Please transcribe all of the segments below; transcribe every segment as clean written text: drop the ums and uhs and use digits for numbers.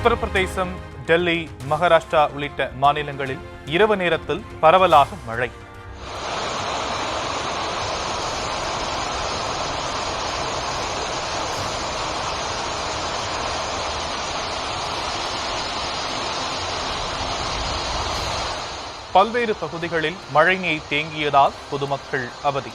உத்தரப்பிரதேசம், டெல்லி, மகாராஷ்டிரா உள்ளிட்ட மாநிலங்களில் இரவு நேரத்தில் பரவலாக மழை. பல்வேறு பகுதிகளில் மழைநீர் தேங்கியதால் பொதுமக்கள் அவதி.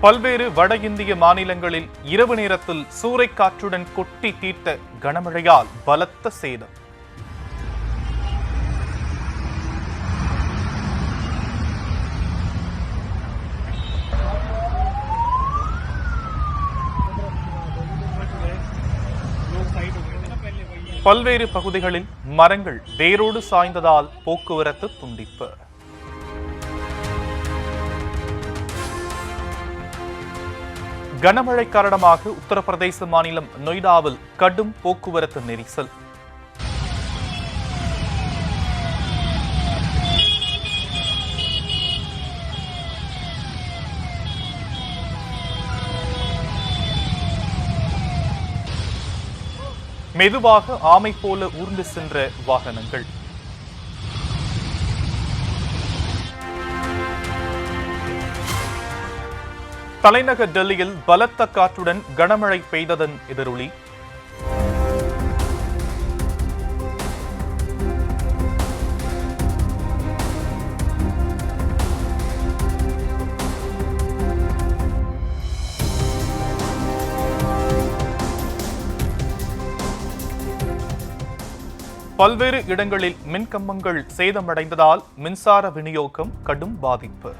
பல்வேறு வட இந்திய மாநிலங்களில் இரவு நேரத்தில் சூறைக்காற்றுடன் கொட்டி தீர்த்த கனமழையால் பலத்த சேதம். பல்வேறு பகுதிகளில் மரங்கள் வேரோடு சாய்ந்ததால் போக்குவரத்து துண்டிப்பு. கனமழை காரணமாக உத்தரப்பிரதேச மாநிலம் நொய்டாவில் கடும் போக்குவரத்து நெரிசல். மெதுவாக ஆமை போல ஊர்ந்து சென்ற வாகனங்கள். தலைநகர் டெல்லியில் பலத்த காற்றுடன் கனமழை பெய்ததன் எதிரொலி. பல்வேறு இடங்களில் மின்கம்பங்கள் சேதமடைந்ததால் மின்சார விநியோகம் கடும் பாதிப்பு.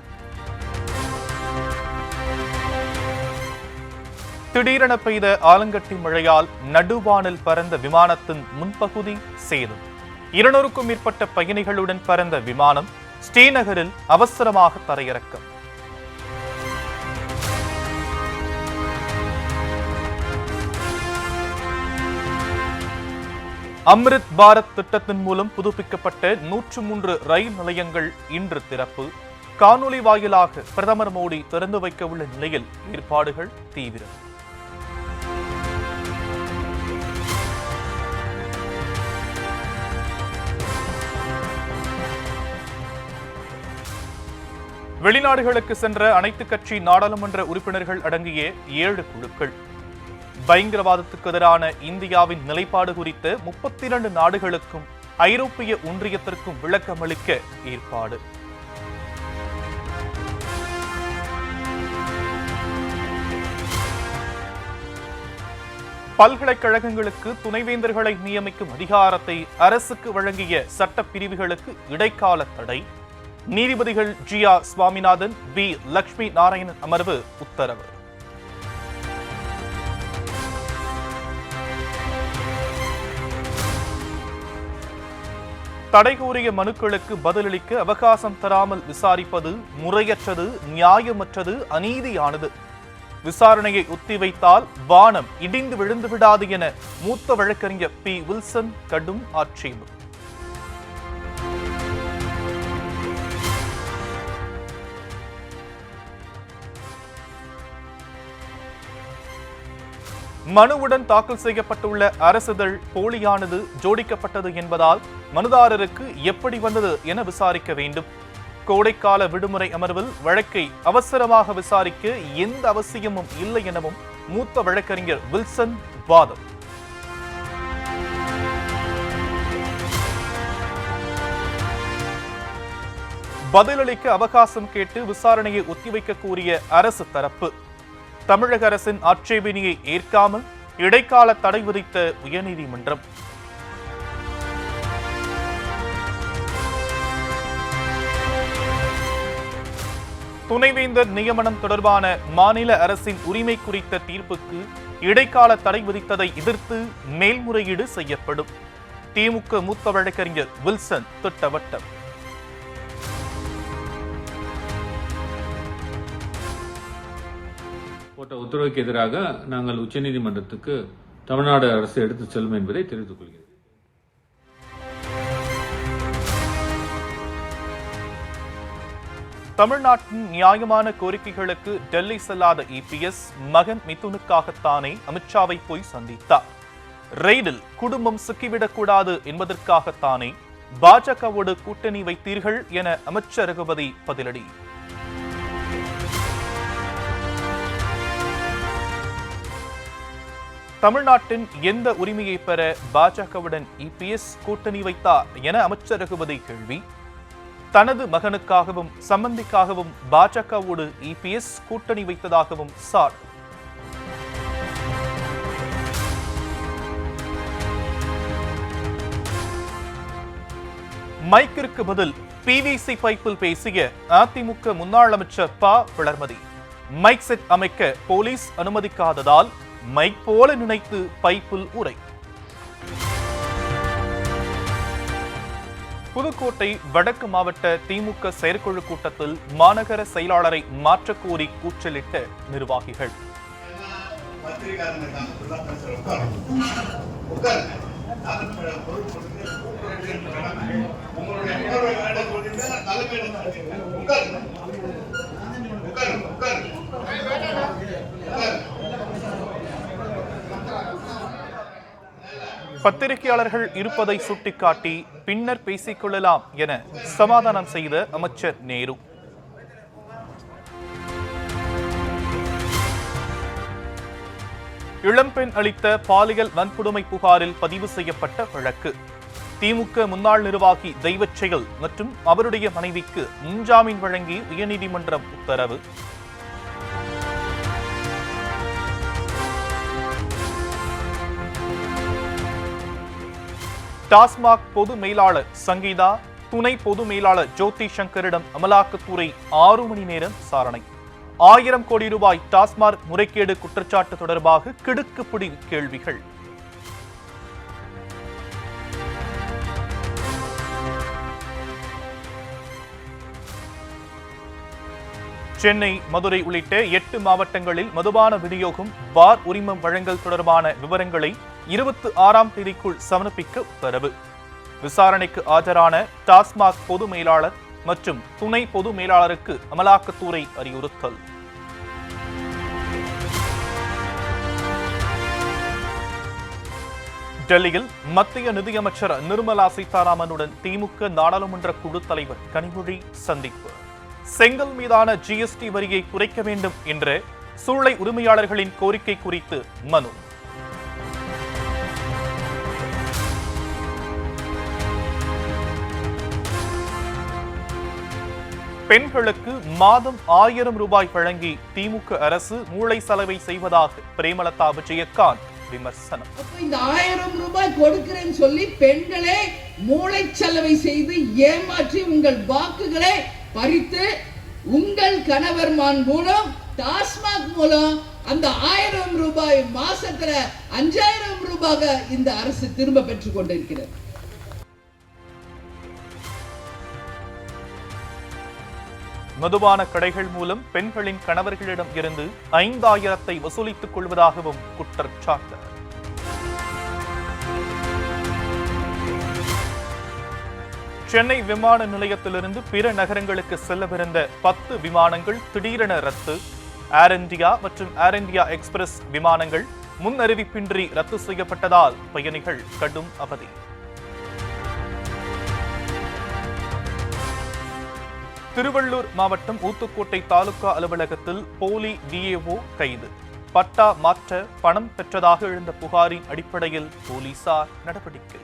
திடீரென பெய்த ஆலங்கட்டி மழையால் நடுவானில் பறந்த விமானத்தின் முன்பகுதி சேதம். 200க்கும் மேற்பட்ட பயணிகளுடன் பறந்த விமானம் ஸ்ரீநகரில் அவசரமாக தரையிறக்கம். அம்ரித் பாரத் திட்டத்தின் மூலம் புதுப்பிக்கப்பட்ட 103 ரயில் நிலையங்கள் இன்று திறப்பு. காணொலி வாயிலாக பிரதமர் மோடி திறந்து வைக்க உள்ள நிலையில் ஏற்பாடுகள் தீவிரம். வெளிநாடுகளுக்கு சென்ற அனைத்து கட்சி நாடாளுமன்ற உறுப்பினர்கள் அடங்கிய 7 குழுக்கள். பயங்கரவாதத்துக்கு எதிரான இந்தியாவின் நிலைப்பாடு குறித்த 32 நாடுகளுக்கும் ஐரோப்பிய ஒன்றியத்திற்கும் விளக்கமளிக்க ஏற்பாடு. பல்கலைக்கழகங்களுக்கு துணைவேந்தர்களை நியமிக்கும் அதிகாரத்தை அரசுக்கு வழங்கிய சட்ட பிரிவுகளுக்கு இடைக்கால தடை. நீதிபதிகள் ஜி.ஆர். சுவாமிநாதன், வி. லட்சுமி நாராயணன் அமர்வு உத்தரவு. தடை கோரிய மனுக்களுக்கு பதிலளிக்க அவகாசம் தராமல் விசாரிப்பது முறையற்றது, நியாயமற்றது, அநீதியானது. விசாரணையை ஒத்திவைத்தால் வானம் இடிந்து விழுந்து விடாது என மூத்த வழக்கறிஞர் பி. வில்சன் கடும் ஆட்சேபம். மனுவுடன் தாக்கல் செய்யப்பட்டுள்ள அரசிதழ் போலியானது, ஜோடிக்கப்பட்டது என்பதால் மனுதாரருக்கு எப்படி வந்தது என விசாரிக்க வேண்டும். கோடைக்கால விடுமுறை அமர்வில் வழக்கை அவசரமாக விசாரிக்க எந்த அவசியமும் இல்லை எனவும் மூத்த வழக்கறிஞர் வில்சன் வாதம். பதிலளிக்க அவகாசம் கேட்டு விசாரணையை ஒத்திவைக்க கோரிய அரசு தரப்பு. தமிழக அரசின் ஆட்சேபனையை ஏற்காமல் இடைக்கால தடை விதித்த உயர்நீதிமன்றம். துணைவேந்தர் நியமனம் தொடர்பான மாநில அரசின் உரிமை குறித்த தீர்ப்புக்கு இடைக்கால தடை விதித்ததை எதிர்த்து மேல்முறையீடு செய்யப்படும். திமுக மூத்த வழக்கறிஞர் வில்சன் திட்டவட்டம். போட்ட உத்தரவுக்கு எதிராக நாங்கள் உச்சநீதிமன்றத்துக்கு தமிழ்நாடு அரசு எடுத்துச் செல்லும் என்பதை தெரிவித்துக் கொள்கிறேன். தமிழ்நாட்டின் நியாயமான கோரிக்கைகளுக்கு டெல்லி செல்லாத இபிஎஸ் மகன் மிதுனுக்காகத்தானே அமித்ஷாவை போய் சந்தித்தார். ரெய்டில் குடும்பம் சிக்கிவிடக்கூடாது என்பதற்காகத்தானே பாஜகவோடு கூட்டணி வைத்தீர்கள் என அமைச்சர் ரகுபதி பதிலடி. தமிழ்நாட்டின் எந்த உரிமையை பெற பாஜகவுடன் இபிஎஸ் கூட்டணி வைத்தார் என அமைச்சர் ரகுபதி கேள்வி. தனது மகனுக்காகவும் சம்பந்திக்காகவும் பாஜகவோடு இபிஎஸ் கூட்டணி வைத்ததாகவும் சார். மைக்கிற்கு பதில் பிவிசி பைப்பில் பேசிய அதிமுக முன்னாள் அமைச்சர் ப. வளர்மதி. மைக் செட் அமைக்க போலீஸ் அனுமதிக்காததால் மைக் போல நினைத்து பைப்பில் உரை. புதுக்கோட்டை வடக்கு மாவட்ட திமுக செயற்குழு கூட்டத்தில் மாநகர செயலாளரை மாற்றக்கோரி கூச்சலிட்ட நிர்வாகிகள். பத்திரிகையாளர்கள் இருப்பதை சுட்டிக்காட்டி பின்னர் பேசிக் கொள்ளலாம் என சமாதானம் செய்த அமைச்சர் நேரு. இளம்பெண் அளித்த பாலியல் வன்கொடுமை புகாரில் பதிவு செய்யப்பட்ட வழக்கு. திமுக முன்னாள் நிர்வாகி தெய்வச்செயல் மற்றும் அவருடைய மனைவிக்கு முன்ஜாமீன் வழங்கி உயர்நீதிமன்றம் உத்தரவு. டாஸ்மாக் பொது மேலாளர் சங்கீதா, துணை பொது மேலாளர் ஜோதி சங்கரிடம் அமலாக்கத்துறை 6 மணி நேரம் விசாரணை. 1000 கோடி ரூபாய் டாஸ்மாக் முறைகேடு குற்றச்சாட்டு தொடர்பாக கிடுக்குப்பிடி கேள்விகள். சென்னை, மதுரை உள்ளிட்ட 8 மாவட்டங்களில் மதுபான விநியோகம், பார் உரிமம் வழங்கல் தொடர்பான விவரங்களை 26ஆம் தேதிக்குள் சமர்ப்பிக்க உத்தரவு. விசாரணைக்கு ஆஜரான டாஸ்மாக் பொது மேலாளர் மற்றும் துணை பொது மேலாளருக்கு அமலாக்கத்துறை அறிவுறுத்தல். டெல்லியில் மத்திய நிதியமைச்சர் நிர்மலா சீதாராமனுடன் திமுக நாடாளுமன்ற குழு தலைவர் கனிமொழி சந்திப்பு. செங்கல் மீதான ஜிஎஸ்டி வரியை குறைக்க வேண்டும் என்ற சூளை உரிமையாளர்களின் கோரிக்கை குறித்து மனு. பெண்களுக்கு மாதம் 1000 ரூபாய் வழங்கி திமுக அரசு மூளை செலவை செய்வதாக பிரேமலதா விஜயகாந்த் விமர்சனம். இந்த 1000 ரூபாய் கொடுக்கிறேன்னு சொல்லி பெண்களே மூளை செலவை செய்து ஏமாற்றி உங்கள் வாக்குகளை பறித்து உங்கள் கணவர்மான் மூலம் டாஸ்மாக் மூலம் அந்த 1000 ரூபாய் மாசத்துல 5000 ரூபாய் இந்த அரசு திரும்ப பெற்றுக் கொண்டிருக்கிறது. மதுபான கடைகள் மூலம் பெண்களின் கணவர்களிடம் இருந்து 5000 வசூலித்துக் கொள்வதாகவும் குற்றச்சாட்டு. சென்னை விமான நிலையத்திலிருந்து பிற நகரங்களுக்கு செல்லவிருந்த 10 விமானங்கள் திடீரென ரத்து. ஏர் இந்தியா மற்றும் ஏர் இந்தியா எக்ஸ்பிரஸ் விமானங்கள் முன் அறிவிப்பின்றி ரத்து செய்யப்பட்டதால் பயணிகள் கடும் அவதி. திருவள்ளூர் மாவட்டம் ஊத்துக்கோட்டை தாலுகா அலுவலகத்தில் போலி விஏஓ கைது. பட்டா மாற்ற பணம் பெற்றதாக எழுந்த புகாரின் அடிப்படையில் போலீசார் நடவடிக்கை.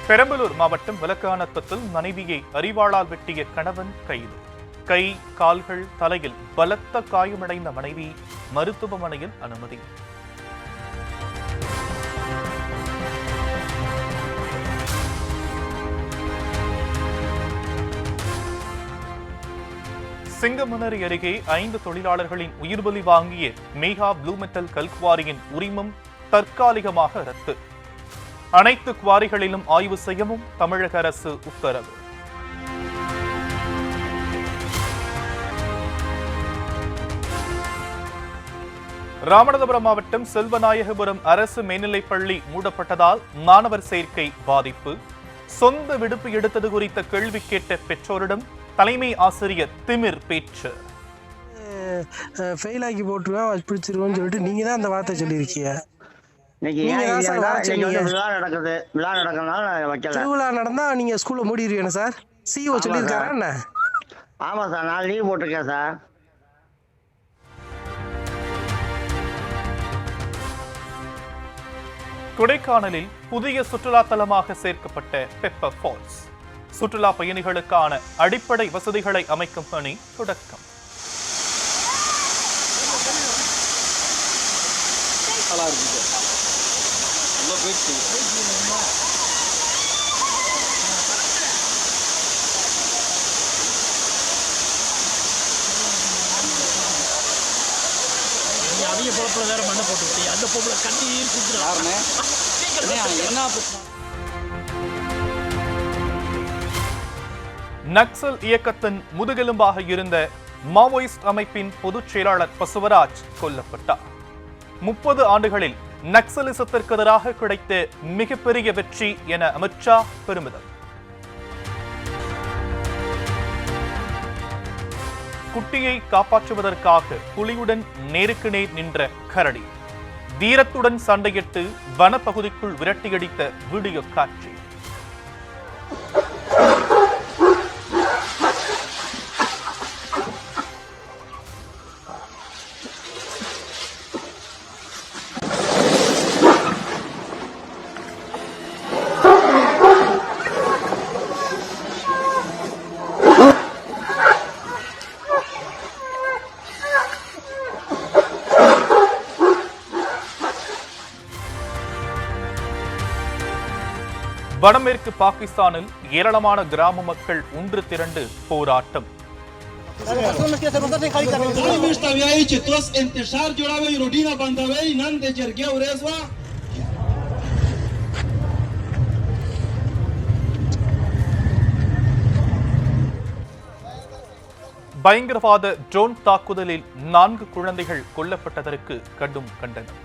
பெரம்பலூர் மாவட்டம் விளக்கானத்தத்தில் மனைவியை அரிவாளால் வெட்டிய கணவன் கைது. கை, கால்கள், தலையில் பலத்த காயமடைந்த மனைவி மருத்துவமனையில் அனுமதி. சிங்கமுனரி அருகே 5 தொழிலாளர்களின் உயிர்பலி வாங்கிய மேகா ப்ளூ மெட்டல் கல்குவாரியின் உரிமம் தற்காலிகமாக ரத்து. அனைத்து குவாரிகளிலும் ஆய்வு செய்யவும் தமிழக அரசு உத்தரவு. ராமநாதபுரம் மாவட்டம் செல்வநாயகபுரம் அரசு மேல்நிலைப்பள்ளி மூடப்பட்டதால் மாணவர் சேர்க்கை பாதிப்பு. சொந்த விடுப்பு எடுத்தது குறித்த கேள்வி கேட்ட பெற்றோரிடம் தலைமை ஆசிரியர் திமிர் பேச்சு. ஃபெயில் ஆகி போட்டுருவேன் பிடிச்சிருவோம்னு சொல்லிட்டு நீங்க தான் அந்த வார்த்தை சொல்லியிருக்கீங்க. திருவிழா நடந்தா நீங்க ஸ்கூல்ல மூடிடுவீங்க சார். சிஓ சொல்லியிருக்காரா என்ன? ஆமா சார், நான் லீவ் போட்டிருக்கேன் சார். கொடைக்கானலில் புதிய சுற்றுலா தலமாக சேர்க்கப்பட்ட பெப்பர் ஃபால்ஸ். சுற்றுலா பயணிகளுக்கான அடிப்படை வசதிகளை அமைக்கும் பணி தொடக்கம். அதிக பொழப்புல வேற மண்ணை போட்டு அந்த பொம்பளை கண்ணீர் என்ன. நக்சல் இயக்கத்தின் முதுகெலும்பாக இருந்த மாவோயிஸ்ட் அமைப்பின் பொதுச் செயலாளர் பசுவராஜ் கொல்லப்பட்டார். 30 ஆண்டுகளில் நக்சலிசத்திற்கு எதிராக கிடைத்த மிகப்பெரிய வெற்றி என அமித்ஷா பெருமிதம். குட்டியை காப்பாற்றுவதற்காக புலியுடன் நேருக்கு நேர் நின்ற கரடி வீரத்துடன் சண்டையிட்டு வனப்பகுதிக்குள் விரட்டியடித்த வீடியோ காட்சி. வடமேற்கு பாகிஸ்தானில் ஏராளமான கிராம மக்கள் ஒன்று திரண்டு போராட்டம். பயங்கரவாத ட்ரோன் தாக்குதலில் 4 குழந்தைகள் கொல்லப்பட்டதற்கு கடும் கண்டனம்.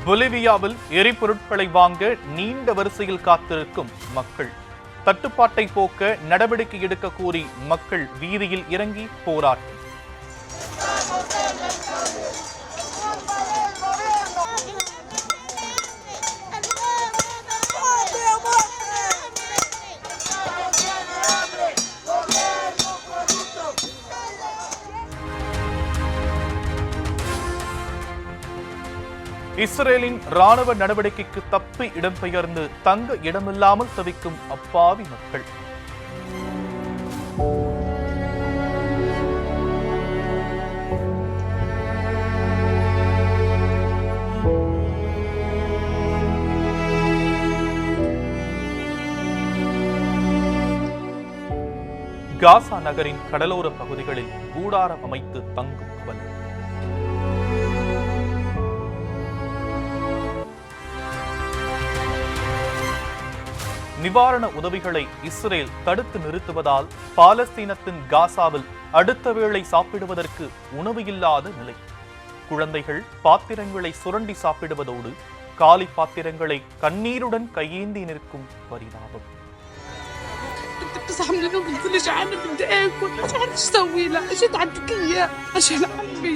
பொலிவியாவில் எரிபொருட்களை வாங்க நீண்ட வரிசையில் காத்திருக்கும் மக்கள். தட்டுப்பாட்டை போக்க நடவடிக்கை எடுக்க கோரி மக்கள் வீதியில் இறங்கி போராட்டம். இஸ்ரேலின் ராணுவ நடவடிக்கைக்கு தப்பி இடம்பெயர்ந்து தங்க இடமில்லாமல் தவிக்கும் அப்பாவி மக்கள். காசா நகரின் கடலோர பகுதிகளில் கூடாரம் அமைத்து தங்கும் அவலம். நிவாரண உதவிகளை இஸ்ரேல் தடுத்து நிறுத்துவதால் பாலஸ்தீனத்தின் காசாவில் அடுத்த வேளை சாப்பிடுவதற்கு உணவு இல்லாத நிலை. குழந்தைகள் பாத்திரங்களை சுரண்டி சாப்பிடுவதோடு காலி பாத்திரங்களை கண்ணீருடன் கையேந்தி நிற்கும் பரிதாபம். قلت له جعانه بدي اكل مش عارف ايش اسوي له، اجيت عندك اياه عشان عمي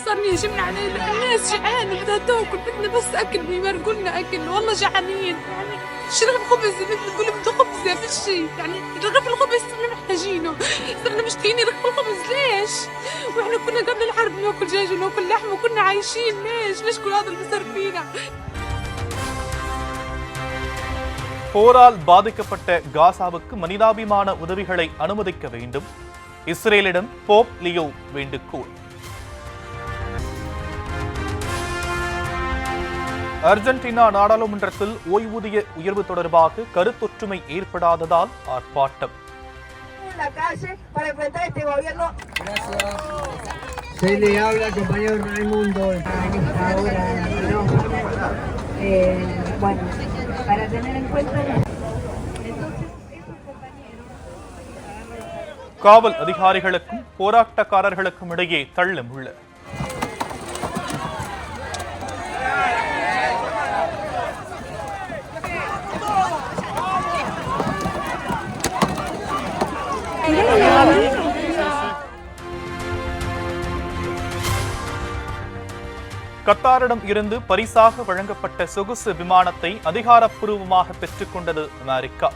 صارني يهجمنا عليه الناس جعانه بدها تاكل، بدنا بس اكل بيمرقوا لنا اكل، والله جعانين يعني رغيف خبز بتقول بده خبز في شيء يعني رغيف الخبز صرنا محتاجينه، صرنا مشتهيين رغيف الخبز ليش؟ واحنا كنا قبل الحرب ناكل دجاج وناكل لحم وكنا عايشين، ليش كل هذا اللي بصير فينا؟ போரால் பாதிக்கப்பட்ட காசாவுக்கு மனிதாபிமான உதவிகளை அனுமதிக்க வேண்டும். இஸ்ரேலிடம் போப் லியோ வேண்டுகோள். அர்ஜென்டினா நாடாளுமன்றத்தில் ஓய்வூதிய உயர்வு தொடர்பாக கருத்தொற்றுமை ஏற்படாததால் ஆர்ப்பாட்டம். Para tener en cuenta entonces esos compañeros காவல் அதிகாரிகளுக்கும் போராட்டக்காரர்களுக்கும் இடையே தள்ளுமுள்ளு. கத்தாரிடம் இருந்து பரிசாக வழங்கப்பட்ட சொகுசு விமானத்தை அதிகாரப்பூர்வமாக பெற்றுக்கொண்டது அமெரிக்கா.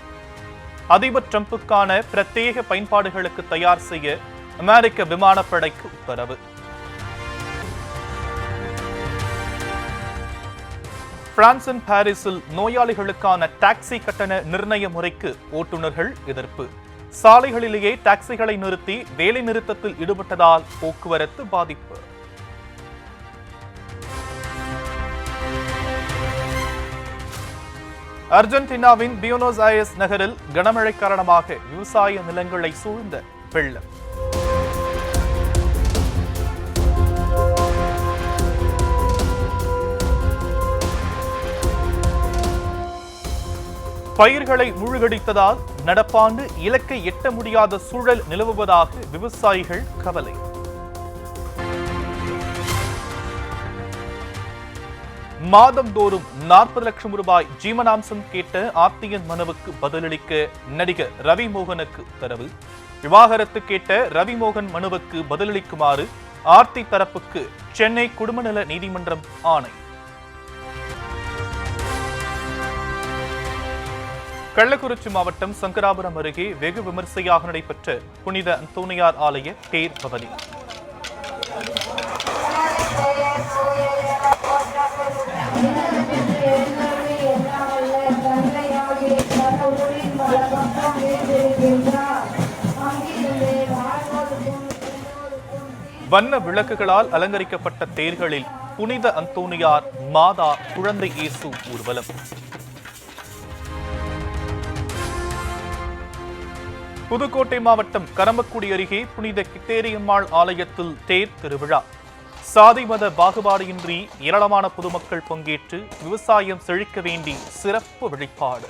அதிபர் டிரம்புக்கான பிரத்யேக பயன்பாடுகளுக்கு தயார் செய்ய அமெரிக்க விமானப்படைக்கு உத்தரவு. பிரான்சின் பாரிஸில் நோயாளிகளுக்கான டாக்ஸி கட்டண நிர்ணய முறைக்கு ஓட்டுநர்கள் எதிர்ப்பு. சாலைகளிலேயே டாக்ஸிகளை நிறுத்தி வேலை நிறுத்தத்தில் ஈடுபட்டதால் போக்குவரத்து பாதிப்பு. அர்ஜென்டினாவின் பியூனோஸ் ஐரஸ் நகரில் கனமழை காரணமாக விவசாய நிலங்களை சூழ்ந்த வெள்ளம். பயிர்களை மூழ்கடித்ததால் நடப்பாண்டு இலக்கை எட்ட முடியாத சூழல் நிலவுவதாக விவசாயிகள் கவலை. மாதந்தோறும் 40 லட்சம் ரூபாய் ஜீவனாம்சம் கேட்ட ஆர்த்தியின் மனுவுக்கு பதிலளிக்க நடிகர் ரவி மோகனுக்கு உத்தரவு. விவாகரத்து கேட்ட ரவி மோகன் மனுவுக்கு பதிலளிக்குமாறு ஆர்த்தி தரப்புக்கு சென்னை குடும்பநல நீதிமன்றம் ஆணை. கள்ளக்குறிச்சி மாவட்டம் சங்கராபுரம் அருகே வெகு விமர்சையாக நடைபெற்ற புனித அந்தோனியார் ஆலய தேர் பவனி. வண்ண விளக்குகளால் அலங்கரிக்கப்பட்ட தேர்களில் புனித அந்தோனியார், மாதா, குழந்தை இயேசு ஊர்வலம். புதுக்கோட்டை மாவட்டம் கரம்பக்குடி அருகே புனித கித்தேரியம்மாள் ஆலயத்தில் தேர் திருவிழா. சாதி மத பாகுபாடின்றி ஏராளமான பொதுமக்கள் பங்கேற்று விவசாயம் செழிக்க வேண்டி சிறப்பு வழிபாடு.